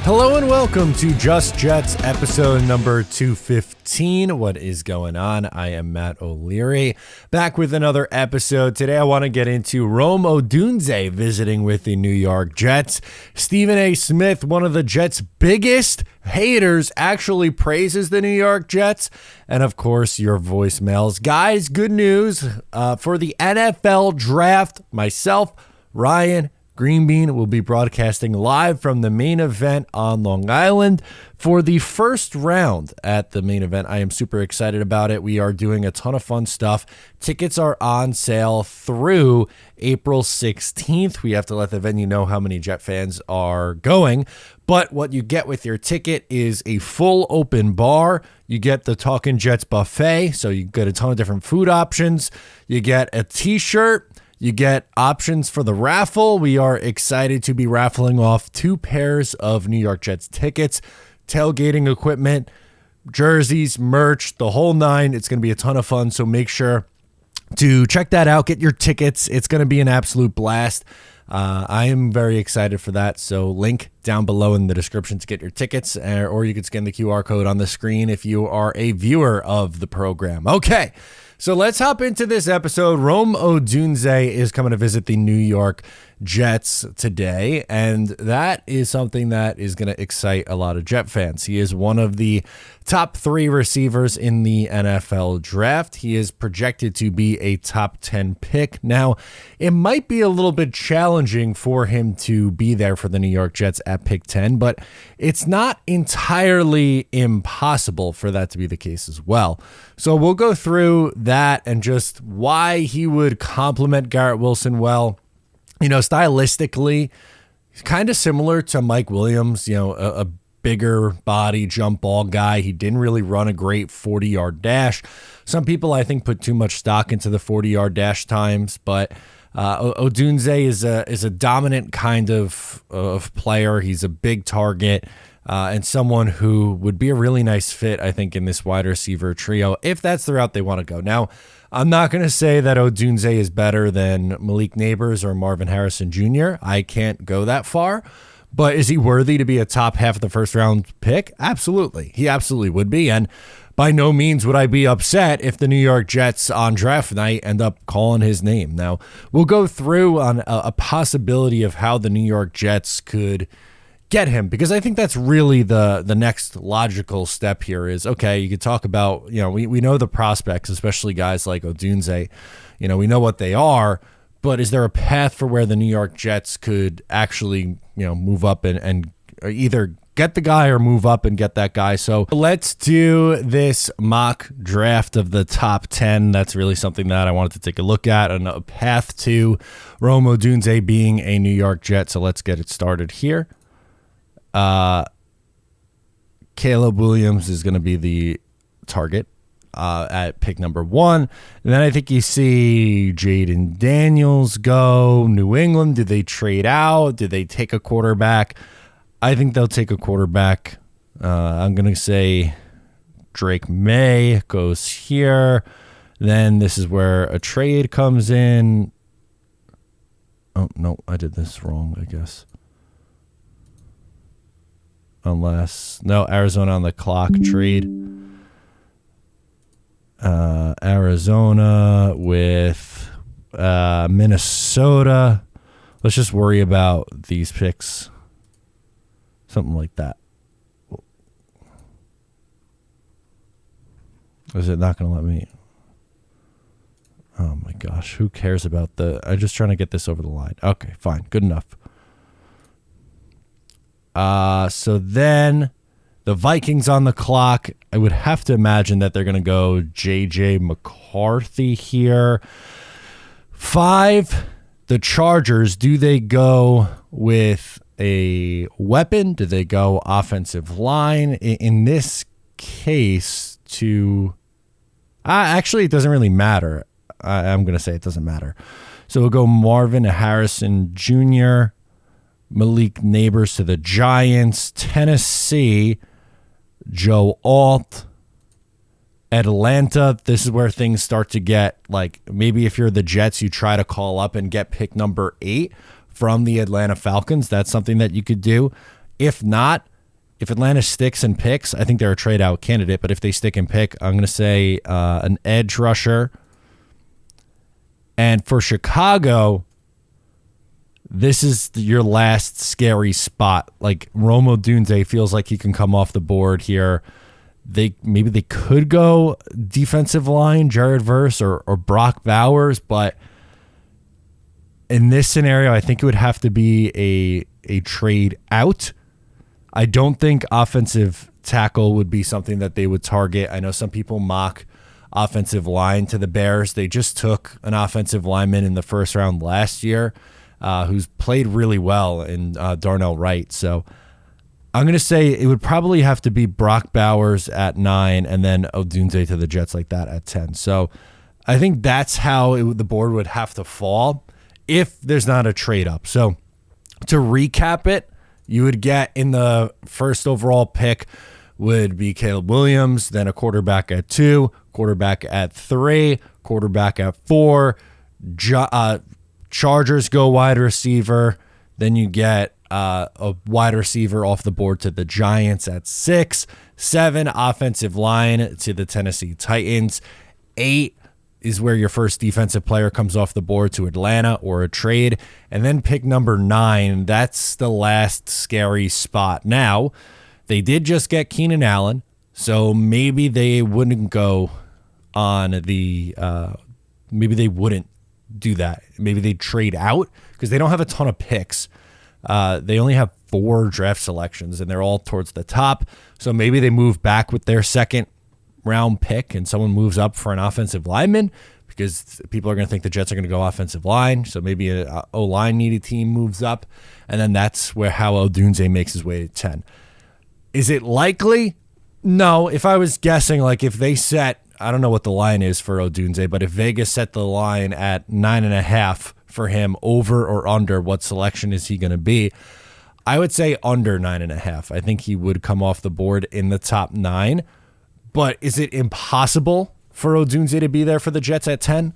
Hello and welcome to Just Jets episode number 215. What is going on? I am Matt O'Leary, back with another episode. Today I want to get into Rome Odunze visiting with the New York Jets. Stephen A. Smith, one of the Jets' biggest haters, actually praises the New York Jets. And of course, your voicemails. Guys, good news for the NFL draft. Myself, Ryan Greenbean will be broadcasting live from the main event on Long Island for the first round at the main event. I am super excited about it. We are doing a ton of fun stuff. Tickets are on sale through April 16th. We have to let the venue know how many Jet fans are going. But what you get with your ticket is a full open bar. You get the Talkin' Jets buffet, so you get a ton of different food options. You get a t-shirt. You get options for the raffle. We are excited to be raffling off 2 pairs of New York Jets tickets, tailgating equipment, jerseys, merch, the whole nine. It's going to be a ton of fun, so make sure to check that out. Get your tickets. It's going to be an absolute blast. I am very excited for that, so link down below in the description to get your tickets, or you can scan the QR code on the screen if you are a viewer of the program. Okay. So let's hop into this episode. Rome Odunze is coming to visit the New York Jets today, and that is something that is going to excite a lot of Jet fans. He is one of the top 3 receivers in the NFL draft. He is projected to be a top 10 pick. Now, it might be a little bit challenging for him to be there for the New York Jets at pick 10, but it's not entirely impossible for that to be the case as well. So we'll go through that and just why he would complement Garrett Wilson well. You know, stylistically, he's kind of similar to Mike Williams, you know, a bigger body jump ball guy. He didn't really run a great 40-yard dash. Some people, I think, put too much stock into the 40-yard dash times, but Odunze is a dominant kind of player. He's a big target and someone who would be a really nice fit, I think, in this wide receiver trio, if that's the route they want to go. Now, I'm not going to say that Odunze is better than Malik Nabers or Marvin Harrison Jr. I can't go that far. But is he worthy to be a top half of the first round pick? Absolutely. He absolutely would be. And by no means would I be upset if the New York Jets on draft night end up calling his name. Now, we'll go through on a possibility of how the New York Jets could get him, because I think that's really the next logical step here is, okay, you could talk about, you know, we know the prospects, especially guys like Odunze, you know, we know what they are, but is there a path for where the New York Jets could actually, you know, move up and either get the guy or move up and get that guy? So let's do this mock draft of the top 10. That's really something that I wanted to take a look at, and a path to Rome Odunze being a New York Jet. So let's get it started here. Caleb Williams is going to be the target at pick number 1. And then I think you see Jaden Daniels go. New England, did they trade out? Did they take a quarterback? I think they'll take a quarterback. I'm going to say Drake May goes here. Then this is where a trade comes in. Oh, no, I did this wrong, I guess. Arizona on the clock trade. Arizona with Minnesota. Let's just worry about these picks. Something like that. Is it not going to let me? Oh my gosh. Who cares about I'm just trying to get this over the line. Okay, fine. Good enough. So then the Vikings on the clock. I would have to imagine that they're going to go J.J. McCarthy here. 5, the Chargers. Do they go with a weapon? Do they go offensive line? In this case, actually, it doesn't really matter. I'm going to say it doesn't matter. So we'll go Marvin Harrison Jr., Malik Nabers to the Giants. Tennessee, Joe Alt. Atlanta, this is where things start to get, like, maybe if you're the Jets, you try to call up and get pick number 8 from the Atlanta Falcons. That's something that you could do. If not, if Atlanta sticks and picks, I think they're a trade-out candidate. But if they stick and pick, I'm going to say an edge rusher. And for Chicago, this is your last scary spot. Like Rome Odunze feels like he can come off the board here. Maybe they could go defensive line, Jared Verse or Brock Bowers, but in this scenario, I think it would have to be a trade out. I don't think offensive tackle would be something that they would target. I know some people mock offensive line to the Bears. They just took an offensive lineman in the first round last year who's played really well in Darnell Wright. So I'm going to say it would probably have to be Brock Bowers at 9 and then Odunze to the Jets like that at 10. So I think that's how the board would have to fall if there's not a trade up. So to recap it, you would get in the first overall pick would be Caleb Williams, then a quarterback at 2, quarterback at 3, quarterback at 4, Chargers go wide receiver, then you get a wide receiver off the board to the Giants at 6, 7 offensive line to the Tennessee Titans, 8 is where your first defensive player comes off the board to Atlanta or a trade. And then pick number 9, that's the last scary spot. Now, they did just get Keenan Allen, so maybe they wouldn't go on the maybe they wouldn't do that. Maybe they'd trade out because they don't have a ton of picks. They only have 4 draft selections, and they're all towards the top. So maybe they move back with their second round pick and someone moves up for an offensive lineman because people are going to think the Jets are going to go offensive line. So maybe a O-line needed team moves up, and then that's how Odunze makes his way to 10. Is it likely? No. If I was guessing, like if they set, I don't know what the line is for Odunze, but if Vegas set the line at 9.5 for him, over or under, what selection is he going to be? I would say under 9.5. I think he would come off the board in the top 9. But is it impossible for Odunze to be there for the Jets at 10?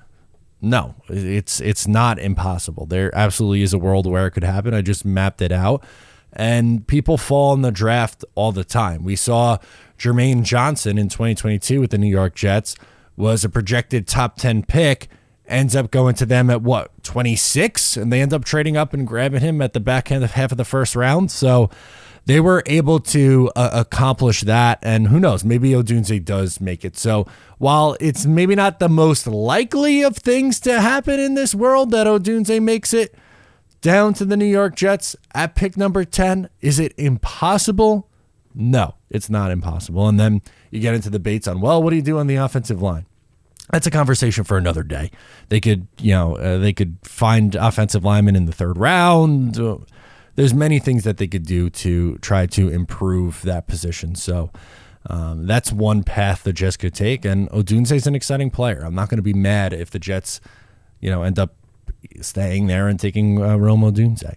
No, it's not impossible. There absolutely is a world where it could happen. I just mapped it out. And people fall in the draft all the time. We saw Jermaine Johnson in 2022 with the New York Jets was a projected top 10 pick, ends up going to them at 26? And they end up trading up and grabbing him at the back end of half of the first round. So they were able to accomplish that, and who knows, maybe Odunze does make it. So while it's maybe not the most likely of things to happen in this world that Odunze makes it down to the New York Jets at pick number 10, is it impossible? No, it's not impossible. And then you get into debates on, well, what do you do on the offensive line? That's a conversation for another day. They could, they could find offensive linemen in the 3rd round. There's many things that they could do to try to improve that position. So that's one path the Jets could take. And Odunze is an exciting player. I'm not going to be mad if the Jets, end up staying there and taking Rome Odunze.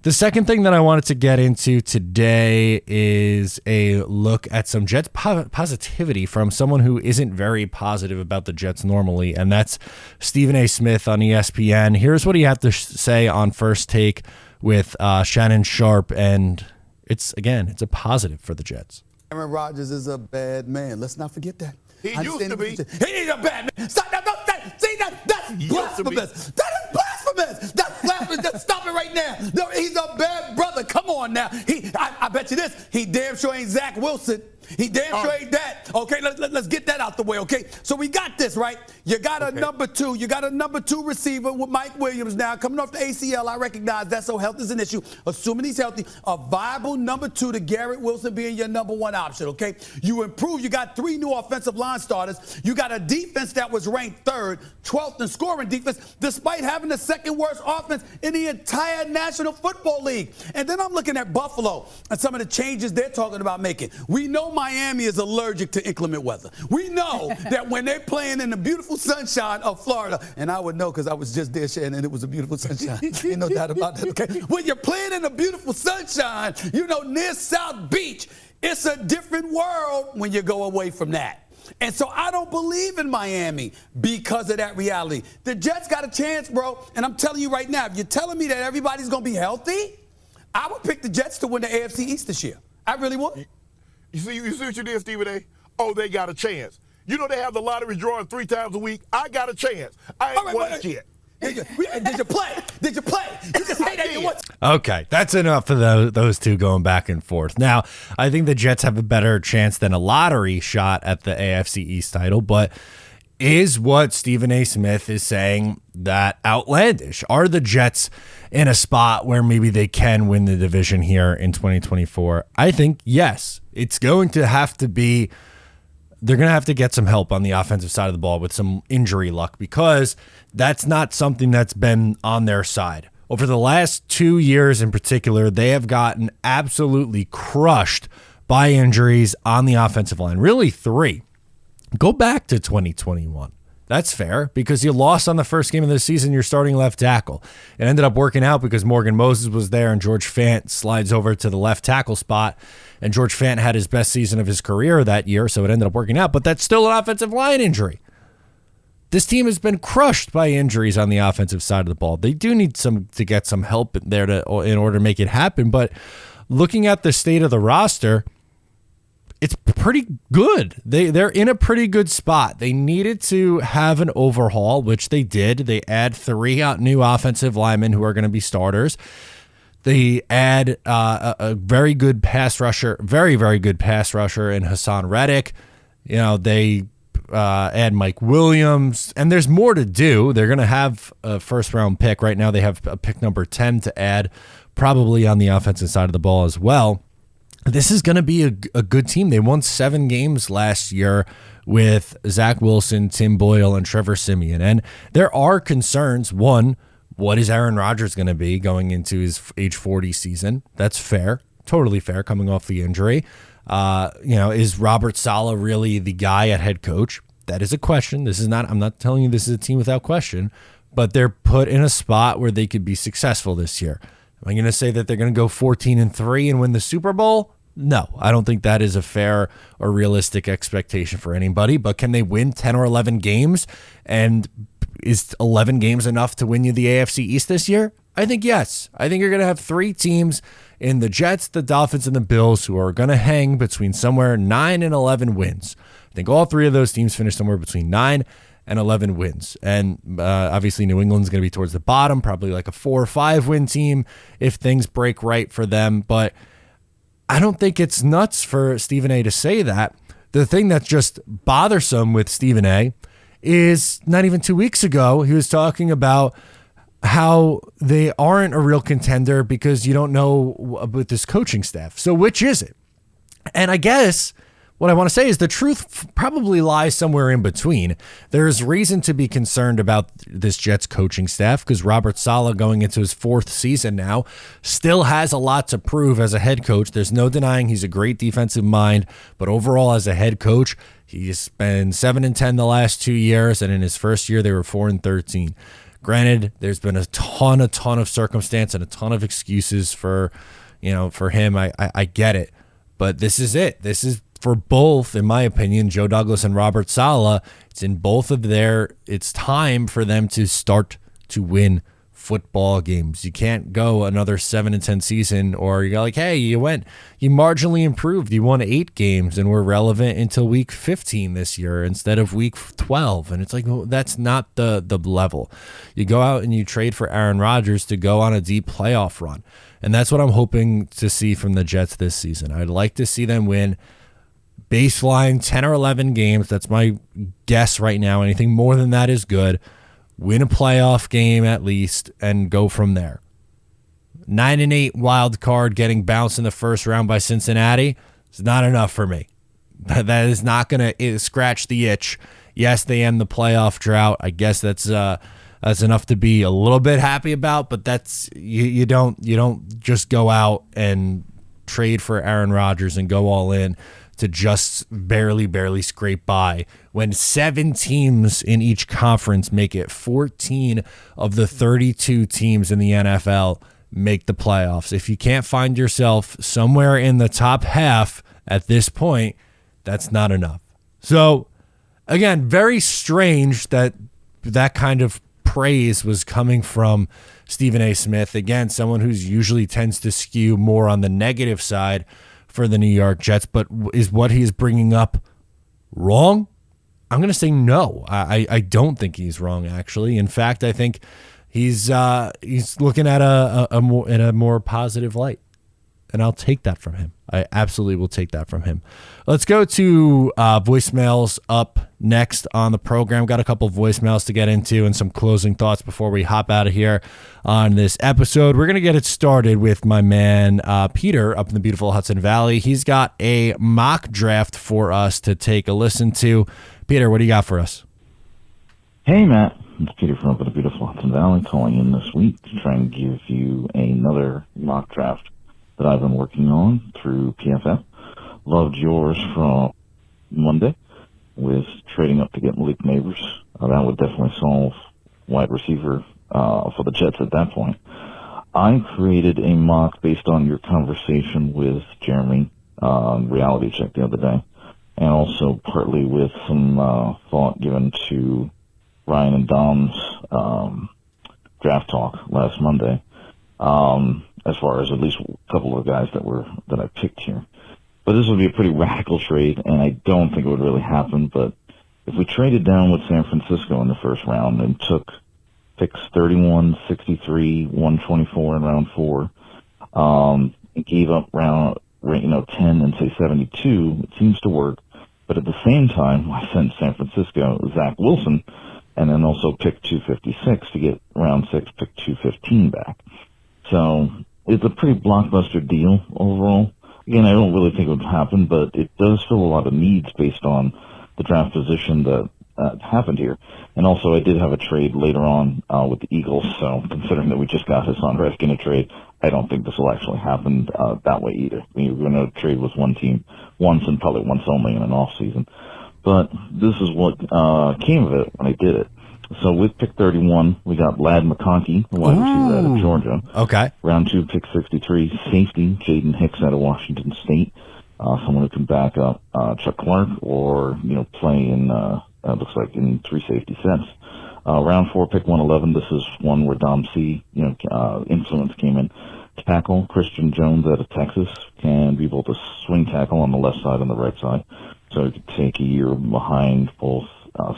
The second thing that I wanted to get into today is a look at some Jets positivity from someone who isn't very positive about the Jets normally, and that's Stephen A. Smith on ESPN. Here's what he had to say on First Take with Shannon Sharp, and it's a positive for the Jets. Aaron Rodgers is a bad man. Let's not forget that. He used to be. He's a bad man. Stop that. See that? That's blasphemous. That is blasphemous. That's blasphemous. Just stop it right now. No, he's a bad brother. Come on now. I bet you this. He damn sure ain't Zach Wilson. He damn sure ain't that. Okay, let's get that out the way, okay? So we got this, right? You got a number 2. You got a number 2 receiver with Mike Williams now coming off the ACL. I recognize that, so health is an issue. Assuming he's healthy, a viable number 2 to Garrett Wilson being your number 1 option, okay? You improve. You got 3 new offensive line starters. You got a defense that was ranked 3rd, 12th in scoring defense, despite having the 2nd worst offense in the entire National Football League. And then I'm looking at Buffalo and some of the changes they're talking about making. We know Miami is allergic to inclement weather. We know that when they're playing in the beautiful sunshine of Florida, and I would know because I was just there, Shannon, and it was a beautiful sunshine. Ain't no doubt about that, okay? When you're playing in the beautiful sunshine, near South Beach, it's a different world when you go away from that. And so I don't believe in Miami because of that reality. The Jets got a chance, bro, and I'm telling you right now, if you're telling me that everybody's going to be healthy, I would pick the Jets to win the AFC East this year. I really would. You see what you did, Stephen A? Oh, they got a chance. You know they have the lottery drawing 3 times a week. I got a chance. I ain't won shit. Did you play? Did you play? You can say that you want. Okay, that's enough of those two going back and forth. Now, I think the Jets have a better chance than a lottery shot at the AFC East title, but is what Stephen A. Smith is saying that outlandish? Are the Jets in a spot where maybe they can win the division here in 2024? I think yes. It's going to have to be, they're going to have to get some help on the offensive side of the ball with some injury luck, because that's not something that's been on their side. Over the last 2 years in particular, they have gotten absolutely crushed by injuries on the offensive line. Really 3. Go back to 2021. That's fair, because you lost on the first game of the season your starting left tackle. It ended up working out because Morgan Moses was there and George Fant slides over to the left tackle spot, and George Fant had his best season of his career that year, so it ended up working out, but that's still an offensive line injury. This team has been crushed by injuries on the offensive side of the ball. They do need to get some help there in order to make it happen, but looking at the state of the roster, it's pretty good. They're in a pretty good spot. They needed to have an overhaul, which they did. They add 3 new offensive linemen who are going to be starters. They add a very good pass rusher, very, very good pass rusher in Hassan Reddick. They add Mike Williams, and there's more to do. They're going to have a first-round pick. Right now they have a pick number 10 to add, probably on the offensive side of the ball as well. This is going to be a good team. They won 7 games last year with Zach Wilson, Tim Boyle, and Trevor Siemian. And there are concerns. One, what is Aaron Rodgers going to be going into his age 40 season? That's fair. Totally fair, coming off the injury. Is Robert Saleh really the guy at head coach? That is a question. I'm not telling you this is a team without question, but they're put in a spot where they could be successful this year. Am I going to say that they're going to go 14-3 and win the Super Bowl? No, I don't think that is a fair or realistic expectation for anybody. But can they win 10 or 11 games? And is 11 games enough to win you the AFC East this year? I think yes. I think you're going to have 3 teams in the Jets, the Dolphins, and the Bills who are going to hang between somewhere 9 and 11 wins. I think all 3 of those teams finish somewhere between 9 and 11 wins. And obviously New England's going to be towards the bottom, probably like a 4 or 5 win team if things break right for them. But I don't think it's nuts for Stephen A. to say that. The thing that's just bothersome with Stephen A. is not even 2 weeks ago, he was talking about how they aren't a real contender because you don't know with this coaching staff. So which is it? And I guess what I want to say is the truth probably lies somewhere in between. There's reason to be concerned about this Jets coaching staff because Robert Saleh, going into his 4th season now, still has a lot to prove as a head coach. There's no denying he's a great defensive mind, but overall as a head coach, he's been 7-10 the last 2 years, and in his first year they were 4-13. Granted, there's been a ton of circumstance and a ton of excuses for him. I get it, but this is it. This is for both, in my opinion, Joe Douglas and Robert Saleh. It's time for them to start to win football games. You can't go another 7-10 season, or you're like, hey, you marginally improved. You won 8 games and were relevant until week 15 this year instead of week 12. And it's like, well, that's not the level. You go out and you trade for Aaron Rodgers to go on a deep playoff run. And that's what I'm hoping to see from the Jets this season. I'd like to see them win baseline 10 or 11 games. That's my guess right now. Anything more than that is good. Win a playoff game at least and go from there. 9-8 wild card getting bounced in the first round by Cincinnati is not enough for me. That is not going to scratch the itch. Yes, they end the playoff drought. I guess that's enough to be a little bit happy about, but that's you don't just go out and trade for Aaron Rodgers and go all in to just barely scrape by when 7 teams in each conference make it. 14 of the 32 teams in the NFL make the playoffs. If you can't find yourself somewhere in the top half at this point, that's not enough. So again, very strange that kind of praise was coming from Stephen A. Smith. Again, someone who's usually tends to skew more on the negative side for the New York Jets, but is what he is bringing up wrong? I'm going to say no. I don't think he's wrong, actually. In fact, I think he's looking at a more positive light, and I'll take that from him. I absolutely will take that from him. Let's go to voicemails up next on the program. Got a couple of voicemails to get into and some closing thoughts before we hop out of here on this episode. We're going to get it started with my man Peter up in the beautiful Hudson Valley. He's got a mock draft for us to take a listen to. Peter, what do you got for us? Hey, Matt. It's Peter from up in the beautiful Hudson Valley calling in this week to try and give you another mock draft that I've been working on through PFF. Loved yours from Monday with trading up to get Malik Neighbors. That would definitely solve wide receiver for the Jets at that point. I created a mock based on your conversation with Jeremy on Reality Check the other day, and also partly with some thought given to Ryan and Dom's draft talk last Monday. As far as at least a couple of guys that I picked here. But this would be a pretty radical trade, and I don't think it would really happen. But if we traded down with San Francisco in the first round and took picks 31, 63, 124 in round 4, and gave up round 10 and say 72, it seems to work. But at the same time, I sent San Francisco Zach Wilson, and then also pick 256 to get round 6, pick 215 back. So it's a pretty blockbuster deal overall. Again, I don't really think it would happen, but it does fill a lot of needs based on the draft position that happened here. And also, I did have a trade later on with the Eagles, so considering that we just got Hassan Reddick in a trade, I don't think this will actually happen that way either. We're going to trade with one team once and probably once only in an off season. But this is what came of it when I did it. So with pick 31, we got Ladd McConkey, the wide receiver out of Georgia. Okay. Round 2, pick 63, safety, Jaden Hicks out of Washington State. Someone who can back up Chuck Clark or, play in, looks like in 3 safety sets. Round 4, pick 111. This is one where Dom C, influence came in. Tackle, Christian Jones out of Texas, can be both a swing tackle on the left side and the right side. So it could take a year behind both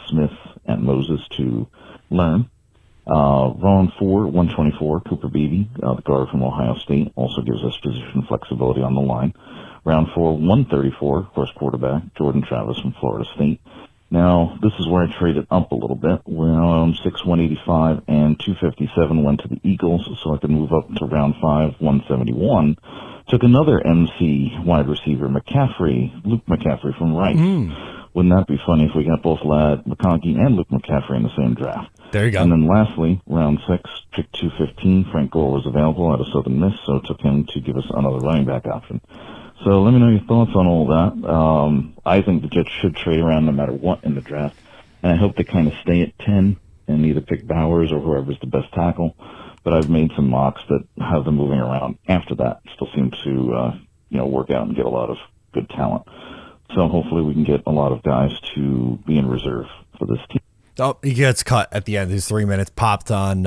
Smith and Moses to learn. Round 4, 124, Cooper Beebe, the guard from Ohio State, also gives us position flexibility on the line. Round 4, 134, of course, quarterback, Jordan Travis from Florida State. Now, this is where I traded up a little bit. Round 6, 185, and 257 went to the Eagles, so I could move up to round 5, 171. Took another MC wide receiver, Luke McCaffrey from Rice. Wouldn't that be funny if we got both Ladd McConkey and Luke McCaffrey in the same draft? There you go. And then lastly, round 6, pick 215, Frank Gore was available out of Southern Miss, so it took him to give us another running back option. So let me know your thoughts on all that. I think the Jets should trade around no matter what in the draft, and I hope they kind of stay at 10 and either pick Bowers or whoever's the best tackle. But I've made some mocks that have them moving around after that. Still seem to work out and get a lot of good talent. So hopefully we can get a lot of guys to be in reserve for this team. Oh, he gets cut at the end. His 3 minutes popped on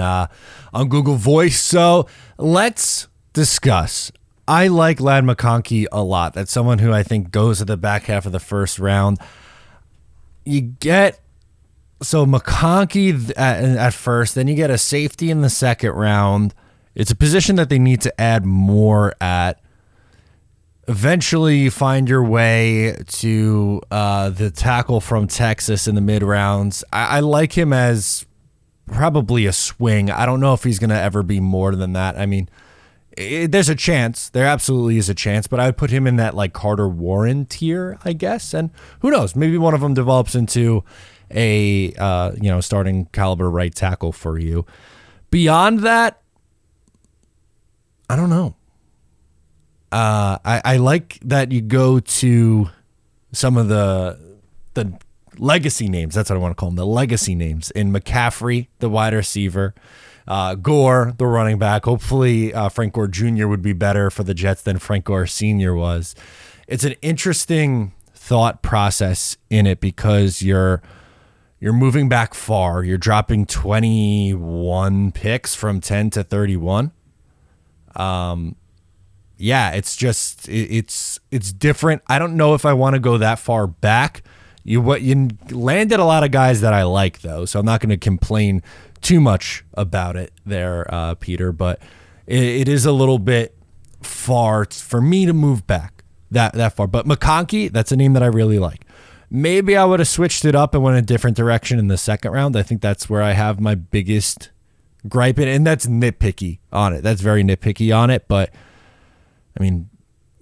Google Voice. So let's discuss. I like Ladd McConkey a lot. That's someone who I think goes to the back half of the first round. So McConkey at first, then you get a safety in the second round. It's a position that they need to add more at. Eventually, you find your way to the tackle from Texas in the mid rounds. I like him as probably a swing. I don't know if he's going to ever be more than that. I mean, there's a chance. There absolutely is a chance, but I would put him in that like Carter Warren tier, I guess. And who knows? Maybe one of them develops into a starting caliber right tackle for you. Beyond that, I don't know. I like that you go to some of the legacy names. That's what I want to call them. The legacy names in McCaffrey, the wide receiver, Gore, the running back. Hopefully, Frank Gore Jr. would be better for the Jets than Frank Gore Sr. was. It's an interesting thought process in it because you're moving back far. You're dropping 21 picks from 10 to 31. yeah, it's just it's different. I don't know if I want to go that far back. You landed a lot of guys that I like though, so I'm not going to complain too much about it there, Peter. But it is a little bit far for me to move back that far. But McConkey, that's a name that I really like. Maybe I would have switched it up and went a different direction in the second round. I think that's where I have my biggest gripe in, and that's nitpicky on it. That's very nitpicky on it. But I mean,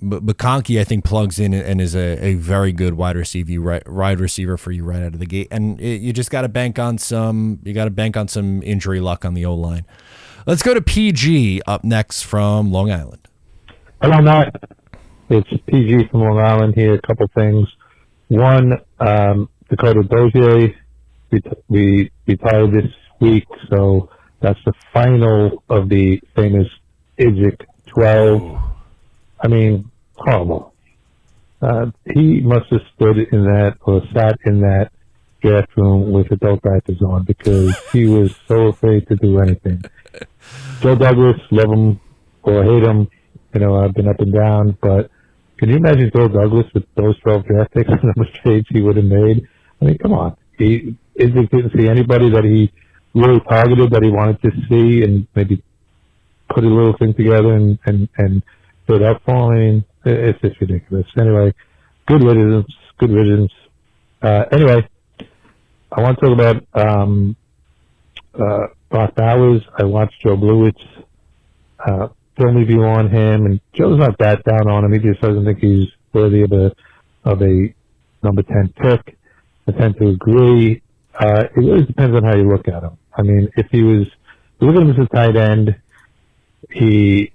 McConkey, I think, plugs in and is a very good wide receiver for you right out of the gate. And you just got to bank on some injury luck on the O-line. Let's go to PG up next from Long Island. Hello, Matt. It's PG from Long Island here. A couple things. One, Dakota Dozier, we retired this week, so that's the final of the famous IDGIC 12. I mean, horrible. He must have stood in that or sat in that draft room with adult diapers on because he was so afraid to do anything. Joe Douglas, love him or hate him. You know, I've been up and down, but can you imagine Joe Douglas with those 12 draft picks and the mistakes he would have made? I mean, come on. He didn't see anybody that he really targeted that he wanted to see and maybe put a little thing together and fit up for him. I mean, it's just ridiculous. Anyway, good riddance. Anyway, I want to talk about Brock Bowers. I watched Joe Blewett's film review on him, and Joe's not that down on him. He just doesn't think he's worthy of a number 10 pick. I tend to agree. It really depends on how you look at him. I mean, if you look at him as a tight end, his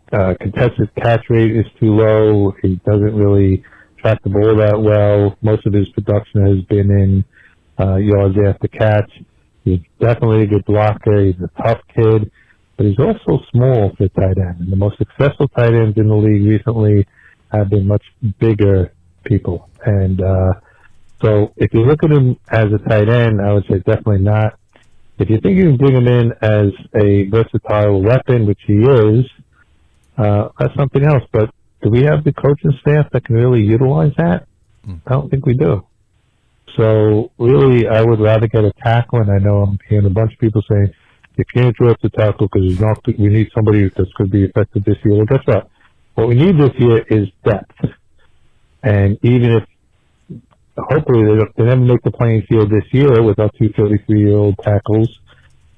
contested catch rate is too low. He doesn't really track the ball that well. Most of his production has been in yards after catch. He's definitely a good blocker. He's a tough kid, but he's also small for a tight end. And the most successful tight ends in the league recently have been much bigger people. And so if you look at him as a tight end, I would say definitely not. If you think you can bring him in as a versatile weapon, which he is, that's something else. But do we have the coaching staff that can really utilize that? I don't think we do. So really, I would rather get a tackle, and I know I'm hearing a bunch of people saying, you can't draft a tackle because we need somebody that's going to be effective this year. Well, guess what? What we need this year is depth. And even if hopefully they never make the playing field this year with our two 33-year-old tackles,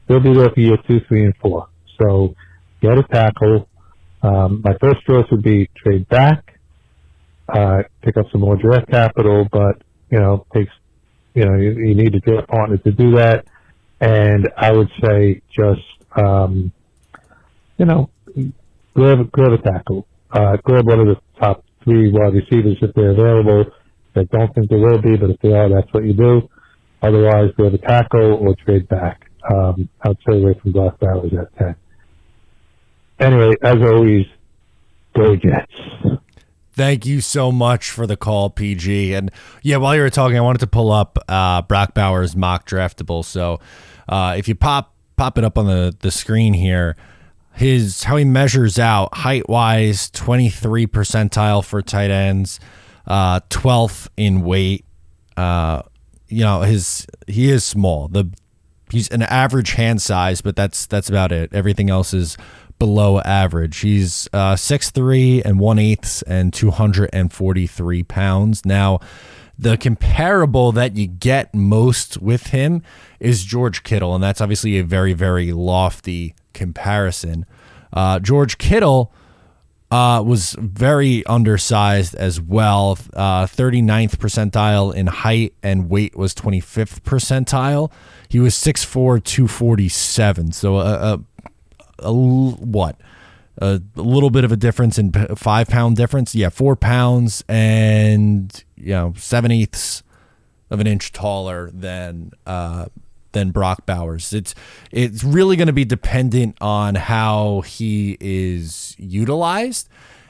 they'll be there for year 2, 3, and 4. So get a tackle. My first choice would be trade back, pick up some more draft capital, but you need a draft partner to do that. And I would say just grab a tackle, grab one of the top 3 wide receivers if they're available. I don't think there will be, but if they are, that's what you do. Otherwise, grab a tackle or trade back. I'd stay away from Brock Bowers at 10. Anyway, as always, go Jets. Thank you so much for the call, PG. And yeah, while you were talking, I wanted to pull up Brock Bowers' mock draftable. So if you pop it up on the screen here, how he measures out height wise, 23 percentile for tight ends, 12th in weight. He is small. He's an average hand size, but that's about it. Everything else is below average. He's 6'3" and 1/8 and 243 pounds. Now, the comparable that you get most with him is George Kittle, and that's obviously a very, very lofty comparison. George Kittle was very undersized as well. 39th percentile in height, and weight was 25th percentile. He was 6'4", 247. So a little bit of a difference in 5 pound difference. Yeah, 4 pounds and 7/8 of an inch taller than Brock Bowers. It's really going to be dependent on how he is utilized,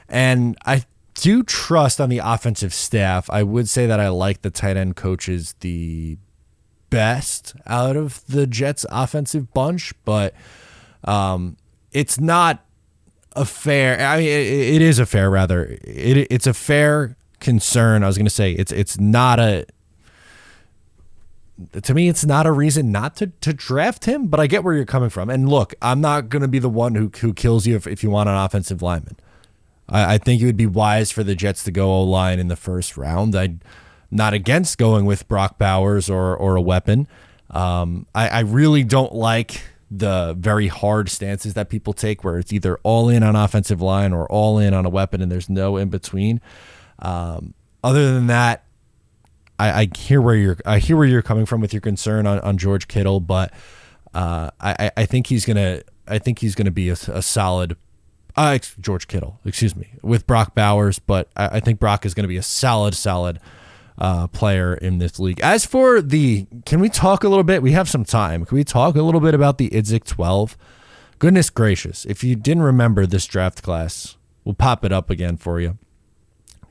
and I do trust on the offensive staff. I would say that I like the tight end coaches the best out of the Jets offensive bunch, but it's not a fair. I mean, it is a fair. Rather, it's a fair concern. I was going to say it's not a. To me, it's not a reason not to draft him, but I get where you're coming from. And look, I'm not going to be the one who kills you if you want an offensive lineman. I think it would be wise for the Jets to go O-line in the first round. I'm not against going with Brock Bowers or a weapon. I really don't like the very hard stances that people take where it's either all in on offensive line or all in on a weapon and there's no in between. Other than that, I hear where you're coming from with your concern on George Kittle, but I think he's gonna be a solid George Kittle, excuse me, with Brock Bowers, but I think Brock is gonna be a solid player in this league. As for can we talk a little bit? We have some time. Can we talk a little bit about the Idzik 12? Goodness gracious! If you didn't remember this draft class, we'll pop it up again for you.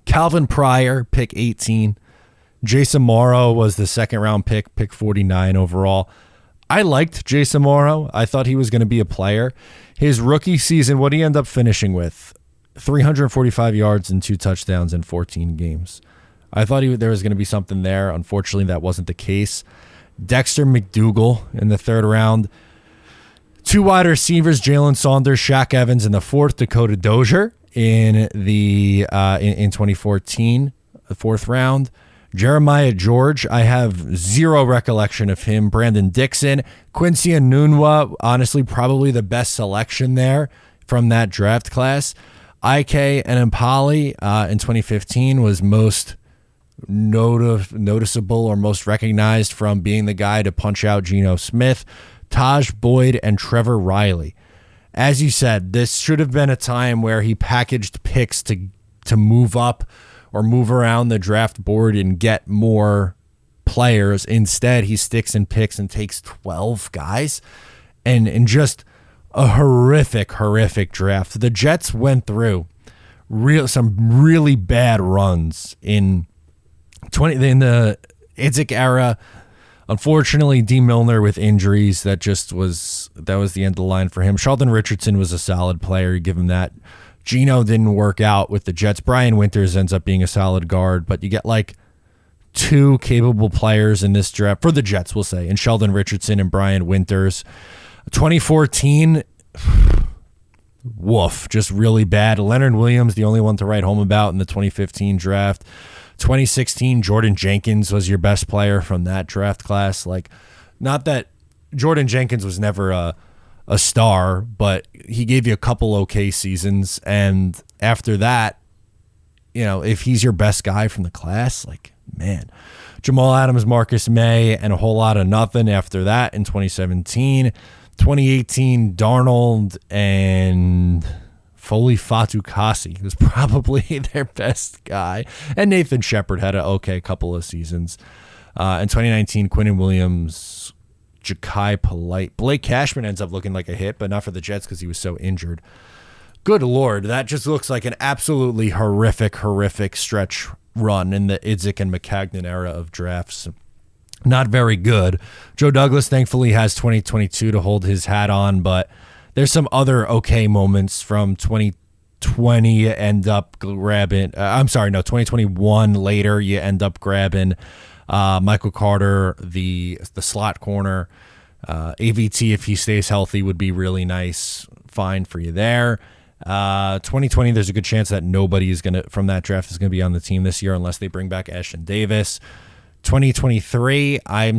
Calvin Pryor, pick 18. Jason Morrow was the second round pick 49 overall. I liked Jason Morrow. I thought he was going to be a player. His rookie season, what did he end up finishing with? 345 yards and 2 touchdowns in 14 games. I thought there was going to be something there. Unfortunately, that wasn't the case. Dexter McDougal in the third round. 2 wide receivers, Jalen Saunders, Shaq Evans in the fourth, Dakota Dozier in 2014, the fourth round. Jeremiah George, I have zero recollection of him. Brandon Dixon, Quincy Enunwa, honestly, probably the best selection there from that draft class. IK and Impali in 2015 was most noticeable or most recognized from being the guy to punch out Geno Smith, Taj Boyd, and Trevor Riley. As you said, this should have been a time where he packaged picks to move up or move around the draft board and get more players. Instead, he sticks and picks and takes 12 guys and just a horrific draft. The Jets went through some really bad runs in the Idzik era. Unfortunately, D. Milner with injuries, that was the end of the line for him. Sheldon Richardson was a solid player. You give him that. Geno didn't work out with the Jets. Brian Winters ends up being a solid guard, but you get like 2 capable players in this draft for the Jets, we'll say, and Sheldon Richardson and Brian Winters. 2014, woof, just really bad. Leonard Williams, the only one to write home about in the 2015 draft. 2016, Jordan Jenkins was your best player from that draft class. Like, not that Jordan Jenkins was never a star, but he gave you a couple okay seasons, and after that, if he's your best guy from the class, like, man. Jamal Adams, Marcus May, and a whole lot of nothing after that in 2017. 2018, Darnold and Foley Fatukasi was probably their best guy, and Nathan Shepard had an okay couple of seasons. In 2019, Quinnen Williams, Ja'Kai Polite. Blake Cashman ends up looking like a hit, but not for the Jets because he was so injured. Good Lord, that just looks like an absolutely horrific stretch run in the Idzik and McCagnon era of drafts. Not very good. Joe Douglas thankfully has 2022 to hold his hat on, but there's some other okay moments from 2020 you end up grabbing. 2021 later you end up grabbing Michael Carter, the slot corner. AVT, if he stays healthy, would be really nice. Fine for you there. 2020, there's a good chance that nobody from that draft is going to be on the team this year unless they bring back Ashton Davis. 2023, I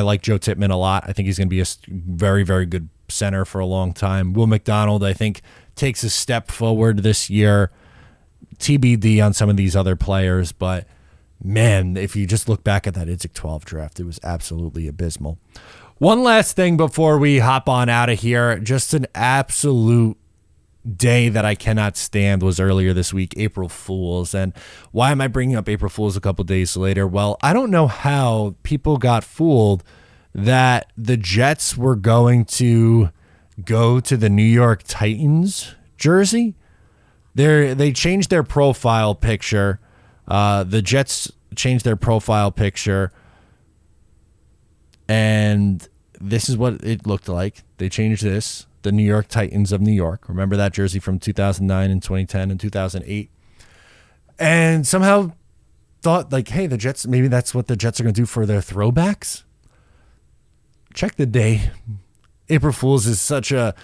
like Joe Tippmann a lot. I think he's going to be a very, very good center for a long time. Will McDonald, I think, takes a step forward this year. TBD on some of these other players, but man, if you just look back at that Idzik 12 draft, it was absolutely abysmal. One last thing before we hop on out of here, just an absolute day that I cannot stand was earlier this week, April Fools. And why am I bringing up April Fools a couple days later? Well, I don't know how people got fooled that the Jets were going to go to the New York Titans jersey. They changed their profile picture. The Jets changed their profile picture, and this is what it looked like. They changed this. the New York Titans of New York. Remember that jersey from 2009 and 2010 and 2008? And somehow thought like, hey, the Jets, maybe that's what the Jets are going to do for their throwbacks. Check the day. April Fool's is such a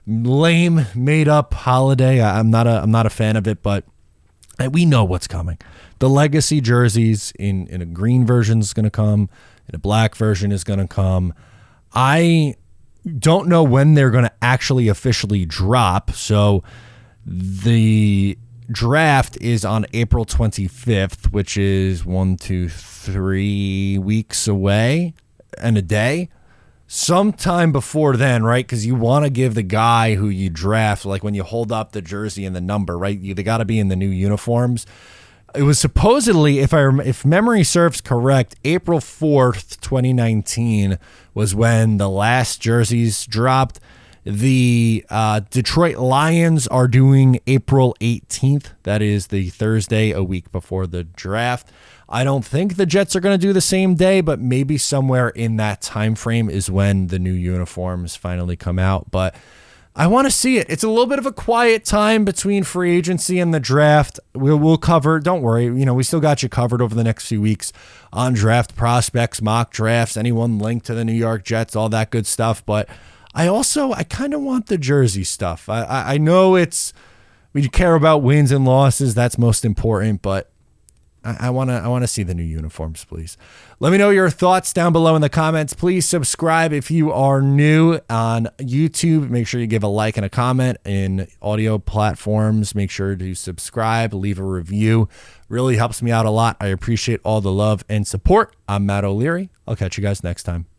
lame, made-up holiday. I'm not a fan of it, but we know what's coming. The legacy jerseys in a green version is going to come, and a black version is going to come. I don't know when they're going to actually officially drop. So the draft is on April 25th, which is 3 weeks away and a day. Sometime before then, right? Because you want to give the guy who you draft, like when you hold up the jersey and the number, right? They got to be in the new uniforms. It was supposedly, if memory serves correct, April 4th, 2019 was when the last jerseys dropped. The Detroit Lions are doing April 18th. That is the Thursday, a week before the draft. I don't think the Jets are going to do the same day, but maybe somewhere in that time frame is when the new uniforms finally come out. But I want to see it. It's a little bit of a quiet time between free agency and the draft. We'll cover, don't worry, we still got you covered over the next few weeks on draft prospects, mock drafts, anyone linked to the New York Jets, all that good stuff. But I kind of want the jersey stuff. I know we care about wins and losses. That's most important, but I want to see the new uniforms, please. Let me know your thoughts down below in the comments. Please subscribe if you are new on YouTube. Make sure you give a like and a comment. In audio platforms, make sure to subscribe, leave a review. Really helps me out a lot. I appreciate all the love and support. I'm Matt O'Leary. I'll catch you guys next time.